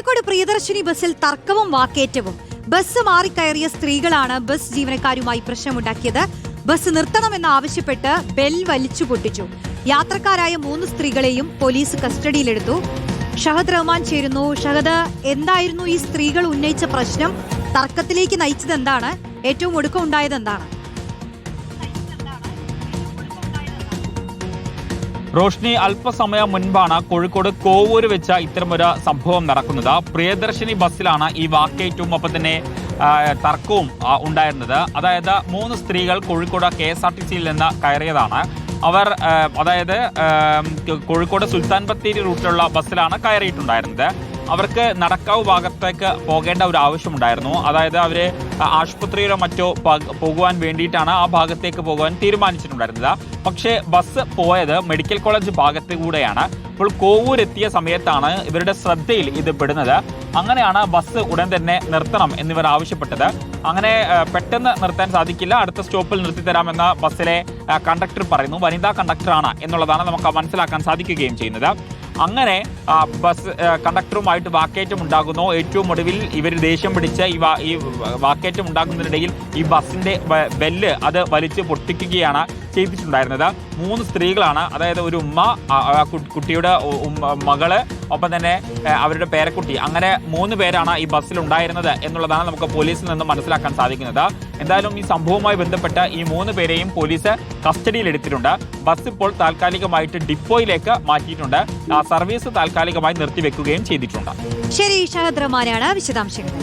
കോഴിക്കോട് പ്രിയദർശിനി ബസ്സിൽ തർക്കവും വാക്കേറ്റവും. ബസ് മാറിക്കയറിയ സ്ത്രീകളാണ് ബസ് ജീവനക്കാരുമായി പ്രശ്നമുണ്ടാക്കിയത്. ബസ് നിർത്തണമെന്നാവശ്യപ്പെട്ട് ബെൽ വലിച്ചു പൊട്ടിച്ചു. യാത്രക്കാരായ 3 സ്ത്രീകളെയും പോലീസ് കസ്റ്റഡിയിലെടുത്തു. ഷഹദ് റഹ്മാൻ ചേരുന്നു. ഷഹദ്, എന്തായിരുന്നു ഈ സ്ത്രീകൾ ഉന്നയിച്ച പ്രശ്നം? തർക്കത്തിലേക്ക് നയിച്ചത് എന്താണ്? ഏറ്റവും ഒടുക്കം ഉണ്ടായത് എന്താണ്? റോഷ്നി, അല്പസമയം മുൻപാണ് കോഴിക്കോട് കോവൂര് വെച്ച ഇത്തരമൊരു സംഭവം നടക്കുന്നത്. പ്രിയദർശിനി ബസ്സിലാണ് ഈ വാക്കേറ്റവും ഒപ്പം തന്നെ തർക്കവും ഉണ്ടായിരുന്നത്. അതായത് 3 സ്ത്രീകൾ കോഴിക്കോട് KSRTCയിൽ നിന്ന് കയറിയതാണ്. അവർ കോഴിക്കോട് സുൽത്താൻ ബത്തേരി റൂട്ടിലുള്ള ബസ്സിലാണ് കയറിയിട്ടുണ്ടായിരുന്നത്. അവർക്ക് നടക്കാവ് ഭാഗത്തേക്ക് പോകേണ്ട ഒരു ആവശ്യമുണ്ടായിരുന്നു. അതായത് അവർ ആശുപത്രിയിലോ മറ്റോ പോകുവാൻ വേണ്ടിയിട്ടാണ് ആ ഭാഗത്തേക്ക് പോകുവാൻ തീരുമാനിച്ചിട്ടുണ്ടായിരുന്നത്. പക്ഷേ ബസ് പോയത് മെഡിക്കൽ കോളേജ് ഭാഗത്ത് കൂടെയാണ്. ഇപ്പോൾ കോവൂരെത്തിയ സമയത്താണ് ഇവരുടെ ശ്രദ്ധയിൽ ഇത് പെടുന്നത്. അങ്ങനെയാണ് ബസ് ഉടൻ തന്നെ നിർത്തണം എന്നിവർ ആവശ്യപ്പെട്ടത്. അങ്ങനെ പെട്ടെന്ന് നിർത്താൻ സാധിക്കില്ല, അടുത്ത സ്റ്റോപ്പിൽ നിർത്തിത്തരാമെന്ന് ബസ്സിലെ കണ്ടക്ടർ പറയുന്നു. വനിതാ കണ്ടക്ടറാണ് എന്നുള്ളതാണ് നമുക്ക് മനസ്സിലാക്കാൻ സാധിക്കുകയും ചെയ്യുന്നത്. അങ്ങനെ ബസ് കണ്ടക്ടറുമായിട്ട് വാക്കേറ്റം ഉണ്ടാകുന്നു. ഏറ്റവും ഒടുവിൽ ഇവർ ദേഷ്യം പിടിച്ച് ഈ വാക്കേറ്റം ഉണ്ടാകുന്നതിനിടയിൽ ഈ ബസ്സിന്റെ ബെല്ല് അത് വലിച്ച് പൊട്ടിക്കുകയാണ് ചെയ്തിട്ടുണ്ടായിരുന്നത്. 3 സ്ത്രീകളാണ്, അതായത് ഒരു ഉമ്മ, കുട്ടിയുടെ മകള്, ഒപ്പം തന്നെ അവരുടെ പേരക്കുട്ടി, അങ്ങനെ 3 പേരാണ് ഈ ബസ്സിൽ ഉണ്ടായിരുന്നത് എന്നുള്ളതാണ് നമുക്ക് പോലീസിൽ നിന്ന് മനസ്സിലാക്കാൻ സാധിക്കുന്നത്. എന്തായാലും ഈ സംഭവവുമായി ബന്ധപ്പെട്ട് ഈ 3 പേരെയും പോലീസ് കസ്റ്റഡിയിലെടുത്തിട്ടുണ്ട്. ബസ് ഇപ്പോൾ താൽക്കാലികമായിട്ട് ഡിപ്പോയിലേക്ക് മാറ്റിയിട്ടുണ്ട്. സർവീസ് താൽക്കാലികമായി നിർത്തിവെക്കുകയും ചെയ്തിട്ടുണ്ട്. ശരി, ഷഹദ് റഹ്മാനാണ് വിശദാംശങ്ങൾ.